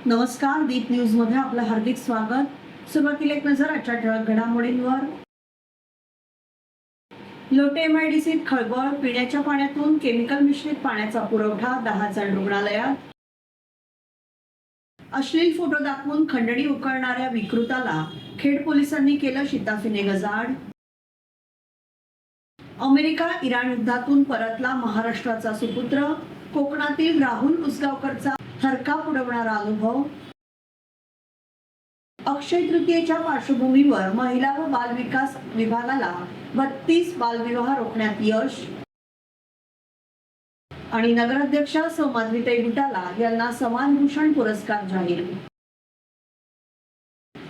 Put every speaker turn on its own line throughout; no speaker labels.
नमस्कार, दीप न्यूज मध्ये आपलं हार्दिक स्वागत। सुरुवातीला एक नजर आजच्या ठळक घडामोडींवर। लोटे एमआयडीसीत खळबळ, पिण्याच्या पाण्यातून केमिकल मिश्रित पाण्याचा पुरवठा, 10 जण रुग्णालयात। अश्लील फोटो दाखवून खंडणी उकळणाऱ्या विकृताला खेड पोलिसांनी केलं शिताफीने गजाआड। अमेरिका इराण युद्धातून परतला महाराष्ट्राचा सुपुत्र, कोकणातील राहुल उसगावकरचा थरकाप उडवणारा अनुभव। अक्षय तृतीयेच्या पार्श्वभूमीवर महिला व बाल विकास विभागाला 32 बालविवाह रोखण्यात यश। आणि नगराध्यक्षा सौ माधवीताई बुटाला यांना समानभूषण पुरस्कार जाहीर।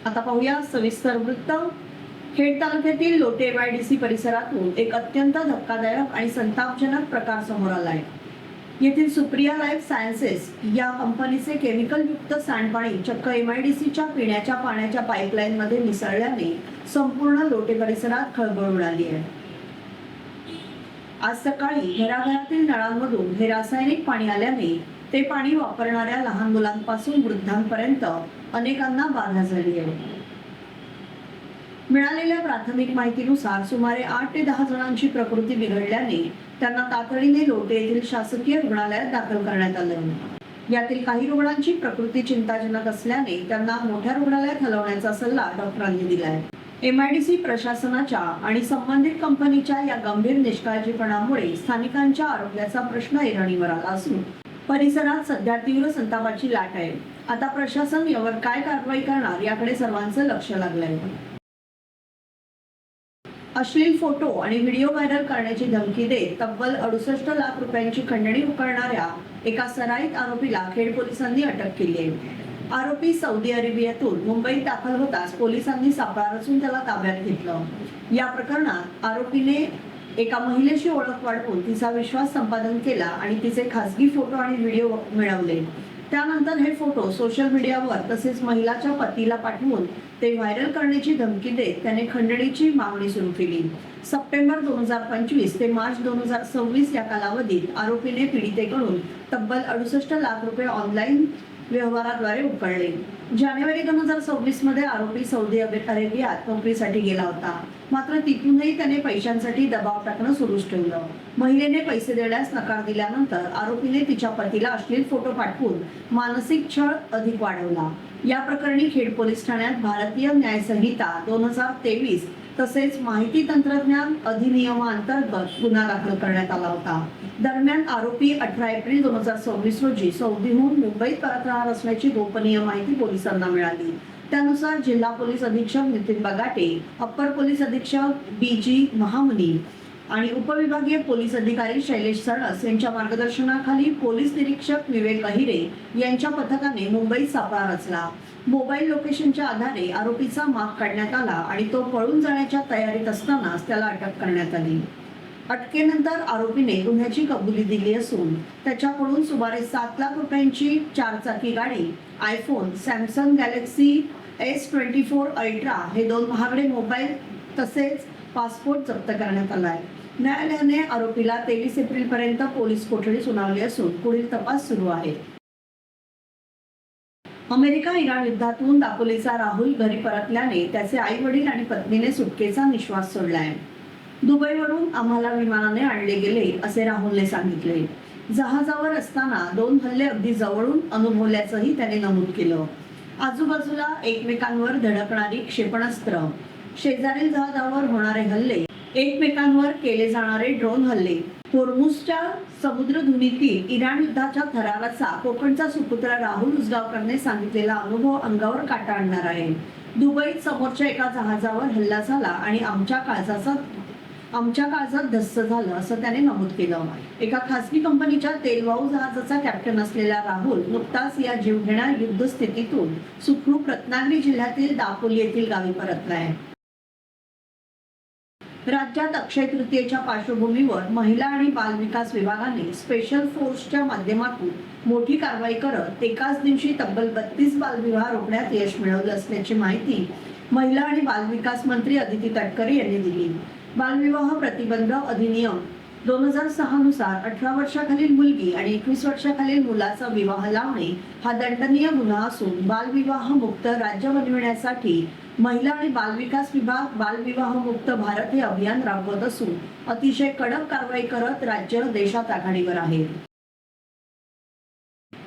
आता पाहूया सविस्तर वृत्त। खेड तालुक्यातील लोटे एमआयडीसी परिसरातून एक अत्यंत धक्कादायक आणि संतापजनक प्रकार समोर आलाय। येथील सुप्रिया लाईफ सायन्सेस या कंपनीचे केमिकल युक्त सांडपाणी चक्क एमआयडीसीच्या पिण्याच्या पाण्याच्या पाईपलाईन मध्ये मिसळल्याने संपूर्ण लोटे परिसरात खळबळ उडाली आहे। आज सकाळी घराघरातील नळांमधून हे रासायनिक पाणी आल्याने ते पाणी वापरणाऱ्या लहान मुलांपासून वृद्धांपर्यंत अनेकांना बाधा झाली आहे। मिळालेल्या प्राथमिक माहितीनुसार सुमारे 8 ते 10 जणांची प्रकृती बिघडल्याने त्यांना तातडीने लोटे येथील शासकीय रुग्णालयात दाखल करण्यात आलं। यातील काही रुग्णांची प्रकृती चिंताजनक असल्याने त्यांना मोठ्या रुग्णालयात हलवण्याचा सल्ला डॉक्टरांनी दिलाय। एमआयडीसी प्रशासनाच्या आणि संबंधित कंपनीच्या या गंभीर निष्काळजीपणामुळे स्थानिकांच्या आरोग्याचा प्रश्न ऐरणीवर आला असून परिसरात सध्या तीव्र संतापाची लाट आहे। आता प्रशासन यावर काय कारवाई करणार याकडे सर्वांचं लक्ष लागलंय। अश्लील फोटो आणि व्हिडिओ व्हायरल करण्याची धमकी देत तब्बल 68 लाख रुपयांची खंडणी उकळणाऱ्या एका सराईत आरोपीला खेड पोलिसांनी अटक केली आहे। आरोपी सौदी अरेबियातून मुंबईत दाखल होताच पोलिसांनी सापळा रचून त्याला ताब्यात घेतलं। या प्रकरणात आरोपीने एका महिलेशी ओळख वाढवून तिचा विश्वास संपादन केला आणि तिचे खासगी फोटो आणि व्हिडिओ मिळवले। त्यानंतर हे फोटो सोशल मीडियावर तसेच महिलाच्या पतीला पाठवून ते व्हायरल करण्याची धमकी देत त्याने खंडणीची मागणी सुरू केली। सप्टेंबर 2025 ते मार्च 2026 या कालावधीत आरोपीने पीडितेकडून तब्बल 68 लाख रुपये ऑनलाईन व्यवहाराद्वारे उकळले। जानेवारी 2026 मध्ये आरोपी सौदी अरेबियात नोकरीसाठी गेला होता, मात्र तिथूनही त्याने पैशांसाठी दबाव टाकणं सुरूच ठेवलं। महिलेने पैसे देण्यास नकार दिल्यानंतर आरोपीने तिच्या पतीला अश्लील फोटो पाठवून मानसिक छळ अधिक वाढवला। या प्रकरणी खेड पोलीस ठाण्यात भारतीय न्याय संहिता 2023 तसेच माहिती तंत्रज्ञान अधिनियमांतर्गत गुन्हा दाखल करण्यात आला होता। दरम्यान आरोपी 18 एप्रिल 2026 रोजी सौदीहून मुंबईत परतणार असल्याची गोपनीय माहिती पोलिसांना मिळाली। त्यानुसार जिल्हा पोलीस अधीक्षक नितीन बगाटे, अप्पर पोलीस अधीक्षक BG महामुनी आणि उपविभागीय पोलीस अधिकारी शैलेश सरस यांच्या मार्गदर्शनाखाली पोलीस निरीक्षक विवेक अहिरे यांच्या पथकाने मुंबईत सापळा रचला। मोबाईल लोकेशनच्या आधारे आरोपीचा माग काढण्यात आला आणि तो पळून जाण्याच्या तयारीत असतानाच त्याला अटक करण्यात आली। अटकेनंतर आरोपीने गुन्ह्याची कबुली दिली असून त्याच्याकडून सुमारे 7 लाख रुपयांची 4-चाकी गाडी, iPhone, Samsung Galaxy S24 ultra हे 2 महागडे मोबाईल तसेच पासपोर्ट जप्त करण्यात आला आहे। न्यायालयाने आरोपीला 23 एप्रिल पर्यंत पोलीस कोठडी सुनावली असून पुढील तपास सुरू आहे। अमेरिका इराण युद्धातून दापोलीचा राहुल घरी परतल्याने त्याचे आई वडील आणि पत्नीने सुटकेचा निश्वास सोडलाय। दुबईवरून आम्हाला विमानाने आणले गेले असे राहुलने सांगितले। जहाजावर असताना 2 हल्ले अगदी जवळून अनुभवल्याचंही त्याने नमूद केलं। आजूबाजूला एकमेकांवर धडकणारी क्षेपणास्त्र, शेजारील जहाजावर होणारे हल्ले, एकमेकांवर केले जाणारे ड्रोन हल्ले, होर्मुझच्या समुद्रधुनीतील इराण युद्धाच्या थराराचा कोकणचा सुपुत्र राहुल उसगावकरने सांगितलेला अनुभव अंगावर काटा आणणार आहे। दुबईत समोरच्या एका जहाजावर हल्ला झाला आणि आमच्या काळजात धस्स झालं असं त्याने नमूद केलं। एका खासगी कंपनीच्या तेलवाहू जहाजाचा कॅप्टन असलेला राहुल नुकताच या जीवघेण्या युद्ध स्थितीतून सुखरूप रत्नागिरी जिल्ह्यातील दापोली येथील गावी परतलाय। राज्यात अक्षय तृतीयेच्या पार्श्वभूमीवर महिला आणि बाल विकास विभागाने स्पेशल फोर्सच्या माध्यमातून मोठी कारवाई करत एकाच दिवशी तब्बल 32 बालविवाह रोखण्यात यश मिळवलं असल्याची माहिती महिला आणि बाल विकास मंत्री अदिती तटकरे यांनी दिली। बालविवाह प्रतिबंध अधिनियम 2006 नुसार 18 वर्षाखालील मुलगी आणि 21 वर्षाखालील मुलाचा विवाह लावणे हा दंडनीय गुन्हा असून बालविवाह मुक्त राज्य बनविण्यासाठी महिला आणि बालविकास विभाग बालविवाह मुक्त भारत हे अभियान राबवत असून अतिशय कडक कारवाई करत राज्य देशात आघाडीवर आहे.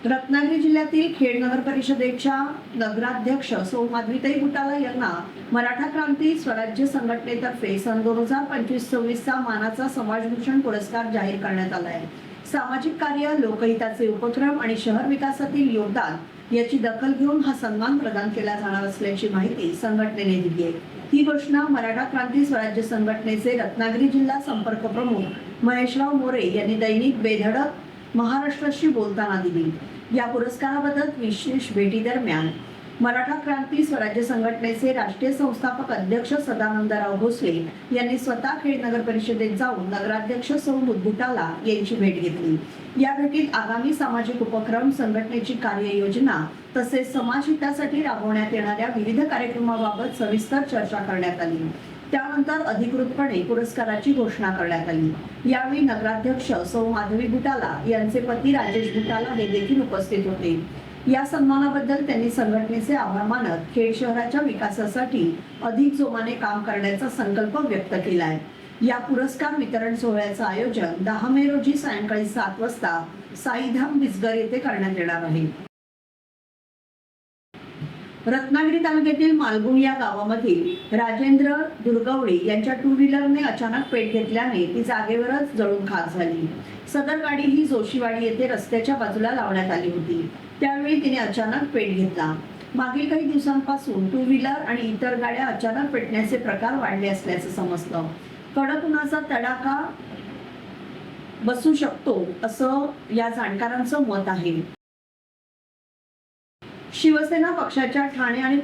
रत्नागिरी जिल्ह्यातील खेड नगर परिषदेच्या नगराध्यक्ष सौ माधवीताई बुटाला यांना मराठा क्रांती स्वराज्य संघटनेतर्फे सन 2025-26 चा मानाचा समाजभूषण पुरस्कार जाहीर करण्यात आला आहे. सामाजिक कार्य, लोकहिताचे उपक्रम आणि शहर विकासातील योगदान याची दखल घेऊन हा सन्मान प्रदान केला जाणार असल्याची माहिती संघटनेने दिली आहे. ही घोषणा मराठा क्रांती स्वराज्य संघटनेचे रत्नागिरी जिल्हा संपर्क प्रमुख महेशराव मोरे यांनी दैनिक बेधडक महाराष्ट्राशी बोलताना दिली. या पुरस्काराबद्दल विशेष भेटी दरम्यान मराठा क्रांती स्वराज्य संघटनेचे राष्ट्रीय संस्थापक अध्यक्ष सदानंदराव भोसले यांनी स्वतः खेड नगर परिषदेत जाऊन नगराध्यक्ष सौ बुटाला यांची भेट घेतली. या भेटीत आगामी सामाजिक उपक्रम, संघटनेची कार्ययोजना तसेच समाज हितासाठी राबवण्यात येणाऱ्या विविध कार्यक्रमाबाबत सविस्तर चर्चा करण्यात आली. त्यानंतर अधिकृतपणे पुरस्काराची घोषणा करण्यात आली. यावेळी नगराध्यक्ष सौ माधवी बुटाला यांचे पती राजेश बुटाला हे देखील उपस्थित होते. या सन्मानाबद्दल त्यांनी संघटनेचे आभार मानत खेड शहराच्या विकासासाठी अधिक जोमाने काम करण्याचा संकल्प व्यक्त केला आहे. या पुरस्कार वितरण सोहळ्याचं आयोजन 10 मे रोजी सायंकाळी 7 वाजता साईधाम बिजगर येथे करण्यात येणार आहे. रत्नागिरी तालुक्यातील मालगुण या गावामधील राजेंद्र दुर्गवडी यांच्या 2 व्हीलरने अचानक पेट घेतल्याने ती जागेवरच जळून खाक झाली. सदर गाडी ही जोशीवाडी येथे रस्त्याच्या बाजूला लावण्यात आली होती. त्यावेळी तिने अचानक पेट घेतला. मागील काही दिवसांपासून 2 व्हीलर आणि इतर गाड्या अचानक पेटण्याचे प्रकार वाढले असल्याचं समजतं. कडक उन्हाचा तडाखा बसू शकतो असं या जाणकारांचं मत आहे. शिवसेना पक्षाच्या ठाणे आणि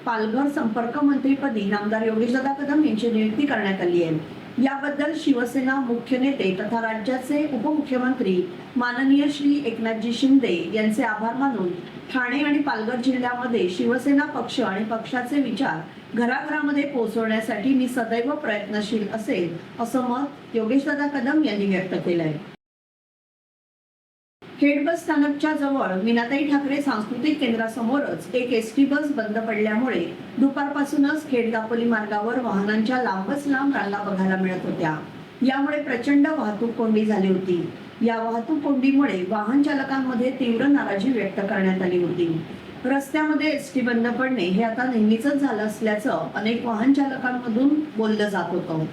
पालघर संपर्क मंत्रीपदी नामदार योगेशदादा कदम यांची नियुक्ती करण्यात आली आहे. याबद्दल शिवसेना मुख्य नेते तथा राज्याचे उपमुख्यमंत्री माननीय श्री एकनाथजी शिंदे यांचे आभार मानून ठाणे आणि पालघर जिल्ह्यामध्ये शिवसेना पक्ष आणि पक्षाचे विचार घराघरामध्ये पोहोचवण्यासाठी मी सदैव प्रयत्नशील असेल असं मत योगेशदादा कदम यांनी व्यक्त केलं आहे. खेड बस स्थानकच्या जवळ मीनाताई ठाकरे सांस्कृतिक केंद्रासमोरच एक एसटी बस बंद पडल्यामुळे दुपारपासूनच खेड दापोली मार्गावर वाहनांच्या लांबच लांब रांगा बघायला मिळत होत्या. यामुळे प्रचंड वाहतूक कोंडी झाली होती. या वाहतूक कोंडीमुळे वाहन चालकांमध्ये तीव्र नाराजी व्यक्त करण्यात आली होती. रस्त्यामध्ये एसटी बंद पडणे हे आता नेहमीच झालं असल्याचं अनेक वाहन चालकांमधून बोललं जात होतं.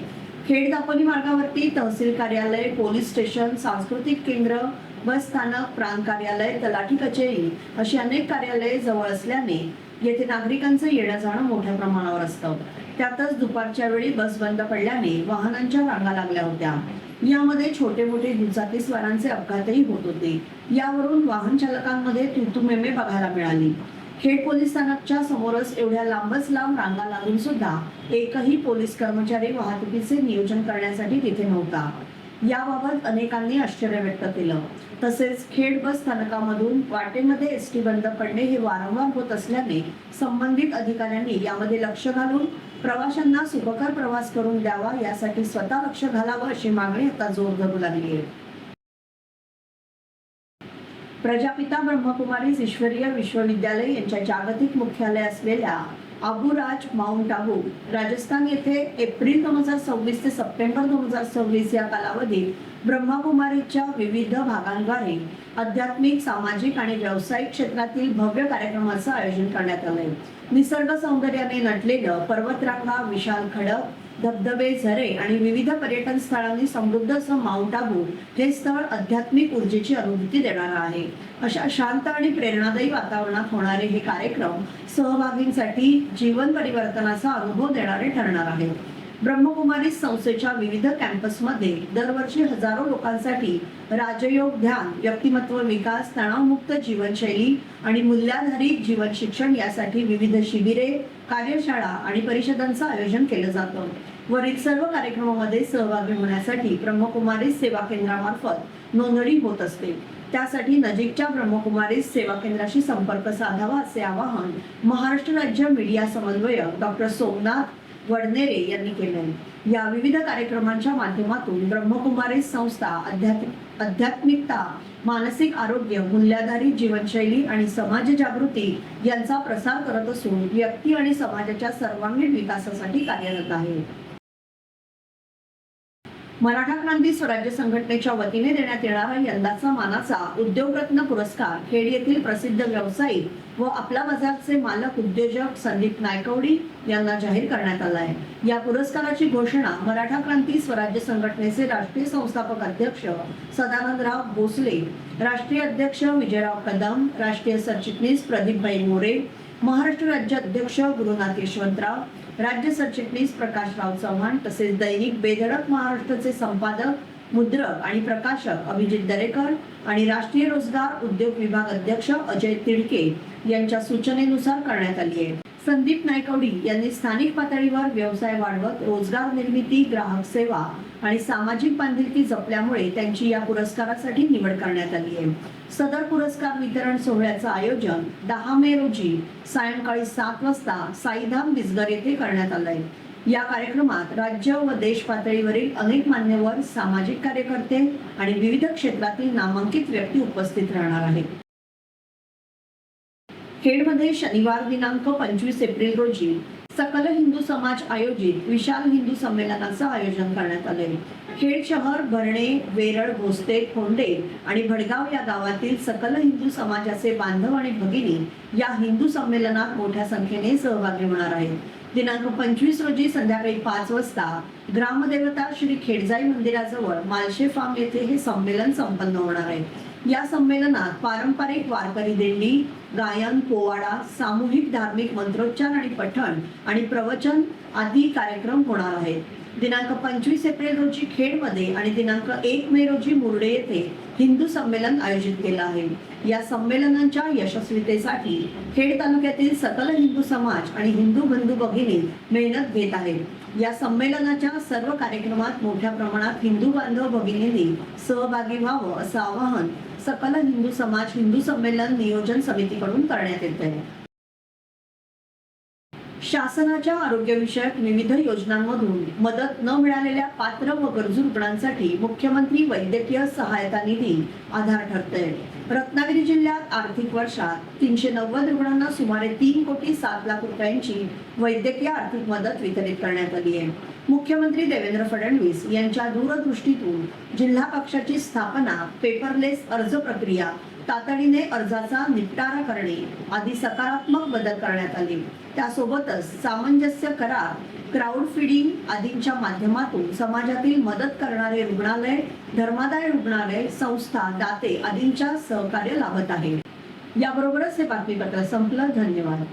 खेड दापोली मार्गावरती तहसील कार्यालय, पोलीस स्टेशन, सांस्कृतिक केंद्र, बस स्थानक, प्रांत कार्यालय, तलाठी कचेरी अशी अनेक कार्यालये जवळ असल्याने येथे नागरिकांचं येणं जाणं मोठ्या प्रमाणावर असतं. त्यातच दुपारच्या वेळी बस बंद पडल्याने वाहनांच्या रांगा लागल्या होत्या. यामध्ये छोटे मोठे दुचाकी स्वारांचे अपघातही होत होते. यावरून वाहन चालकांमध्ये तू-तू-मैं-मैं बघायला मिळाली. खेड पोलीस स्थानकच्या समोरच एवढ्या लांबच लांब रांगा लागून सुद्धा एकही पोलीस कर्मचारी वाहतुकीचे नियोजन करण्यासाठी तिथे नव्हता. याबाबत अनेकांनी आश्चर्य व्यक्त केलं. तसेच खेड बस स्थानकामधून वाटेमध्ये एसटी बंद पडणे हे वारंवार होत असल्याने संबंधित अधिकाऱ्यांनी यामध्ये लक्ष घालून प्रवाशांना सुखकर प्रवास करून द्यावा, यासाठी स्वतः लक्ष घालावं अशी मागणी आता जोर धरू लागली आहे. प्रजापिता ब्रह्मकुमारीज ईश्वरीय विश्वविद्यालय यांच्या जागतिक मुख्यालय असलेल्या अबू राज माउंट आबू राजस्थान येथे एप्रिल 2026 ते सप्टेंबर 2026 या कालावधीत ब्रह्मकुमारीच्या विविध भागांद्वारे आध्यात्मिक, सामाजिक आणि व्यावसायिक क्षेत्रातील भव्य कार्यक्रमाचं आयोजन करण्यात आलंय. निसर्ग सौंदर्याने नटलेलं पर्वतरांगा, विशाल खडक, धबधबे, झरे आणि विविध पर्यटन स्थळांनी समृद्ध असं माउंट आबू हे स्थळ आध्यात्मिक ऊर्जेची अनुभूती देणारं आहे. अशा शांत आणि प्रेरणादायी वातावरणात होणारे हे कार्यक्रम सहभागींसाठी जीवन परिवर्तनाचा अनुभव देणारे ठरणार आहेत. ब्रह्मकुमारी संस्थेच्या विविध कॅम्पसमध्ये दरवर्षी हजारो लोकांसाठी राजयोग, ध्यान, व्यक्तिमत्व विकास, तणावमुक्त जीवनशैली आणि मूल्याधारित जीवन शिक्षण यासाठी विविध शिबिरे, कार्यशाळा आणि परिषदांचं आयोजन केलं जातं. वरील सर्व कार्यक्रमामध्ये सहभागी होण्यासाठी ब्रह्मकुमारी सेवा केंद्रामार्फत नोंदणी होत असते. त्यासाठी नजीकच्या ब्रह्मकुमारी सेवा केंद्राशी संपर्क साधावा असे आवाहन महाराष्ट्र राज्य मीडिया समन्वयक डॉक्टर सोमनाथ वडनेरे यांनी केले. या विविध कार्यक्रमांच्या माध्यमातून ब्रह्मकुमारीज संस्था आध्यात्मिकता, मानसिक आरोग्य, मूल्याधारित जीवनशैली आणि समाज जागृती यांचा प्रसार करत असून व्यक्ती आणि समाजाच्या सर्वांगीण विकासासाठी कार्यरत आहे. मराठा क्रांती स्वराज्य संघटनेच्या वतीने देण्यात येणारा यंदाचा मानाचा उद्योगरत्न पुरस्कार खेड येथील प्रसिद्ध व्यावसायिक व आपला बाजारचे मालक उद्योजक संदीप नायकवडी यांना जाहीर करण्यात आला आहे. या पुरस्काराची घोषणा मराठा क्रांती स्वराज्य संघटनेचे राष्ट्रीय संस्थापक अध्यक्ष सदानंदराव भोसले, राष्ट्रीय अध्यक्ष विजयराव कदम, राष्ट्रीय सरचिटणीस प्रदीपभाई मोरे, महाराष्ट्र राज्य अध्यक्ष गुरुनाथ यशवंतराव, राज्य सरचिटणीस प्रकाशराव चव्हाण तसेच दैनिक बेधडक महाराष्ट्राचे संपादक, मुद्रक आणि प्रकाशक अभिजित दरेकर आणि राष्ट्रीय रोजगार उद्योग विभाग अध्यक्ष अजय तिडके यांच्या सूचनेनुसार करण्यात आली आहे. संदीप नायकवडी यांनी स्थानिक पातळीवर व्यवसाय वाढवत रोजगार निर्मिती, ग्राहक सेवा आणि सामाजिक बांधिलकी जपल्यामुळे त्यांची या पुरस्कारासाठी निवड करण्यात आली आहे. सदर पुरस्कार वितरण सोहळ्याचं आयोजन 10 मे रोजी सायंकाळी 7 वाजता साईधाम बिसगर येथे करण्यात आलं आहे. या कार्यक्रमात राज्य व देश पातळीवरील अनेक मान्यवर, सामाजिक कार्यकर्ते आणि विविध क्षेत्रातील नामांकित व्यक्ती उपस्थित राहणार आहेत. खेडमध्ये शनिवार दिनांक 25 एप्रिल रोजी सकल हिंदू समाज आयोजित विशाल हिंदू संमेलनाचं आयोजन करण्यात आले. खेड शहर, भरणे, वेरळ, भोसते, खोंडे आणि भडगाव या गावातील सकल हिंदू समाजाचे बांधव आणि भगिनी या हिंदू संमेलनात मोठ्या संख्येने सहभागी होणार आहेत. दिनांक 25 रोजी संध्याकाळी 5 वाजता ग्रामदेवता श्री खेडजाई मंदिराजवळ मालशे फार्म येथे हे संमेलन संपन्न होणार आहे. या संमेलनात पारंपरिक वारकरी दिंडी, गायन, पोवाडा, सामूहिक धार्मिक मंत्रोच्चार आणि पठण आणि प्रवचन आदी कार्यक्रम होणार आहेत. दिनांक 25 एप्रिल रोजी खेडमध्ये आणि दिनांक 1 मे रोजी मुर्डे येथे हिंदू संमेलन आयोजित केलं आहे. या संमेलनांच्या यशस्वीतेसाठी खेड तालुक्यातील सकल हिंदू समाज आणि हिंदू बंधू भगिनी मेहनत घेत आहेत. या संमेलनाच्या सर्व कार्यक्रमात मोठ्या प्रमाणात हिंदू बांधव भगिनींनी सहभागी व्हावं असं आवाहन सकल हिंदू समाज हिंदू संमेलन नियोजन समितीकडून करण्यात येत आहे. शासनाच्या आरोग्यविषयक विविध योजनांमधून मदत न मिळालेल्या पात्र व गरजू रुग्णांसाठी मुख्यमंत्री वैद्यकीय सहायता निधी आधार ठरतोय. रत्नागिरी जिल्ह्यात आर्थिक वर्षात 390 रुग्णांना सुमारे 3 कोटी 7 लाख रुपयांची वैद्यकीय आर्थिक मदत वितरित करण्यात आली आहे. मुख्यमंत्री देवेंद्र फडणवीस यांच्या दूरदृष्टीतून जिल्हा कक्षाची स्थापना, पेपरलेस अर्ज प्रक्रिया, तातडीने अर्जाचा निपटारा करणे आदी सकारात्मक बदल करण्यात आले. त्यासोबतच सामंजस्य करार, क्राऊड फंडिंग आदींच्या माध्यमातून समाजातील मदत करणारे रुग्णालय, धर्मादाय रुग्णालय, संस्था, दाते आदींच्या सहकार्य लाभत आहे. याबरोबरच हे बातमीपत्र संपलं. धन्यवाद.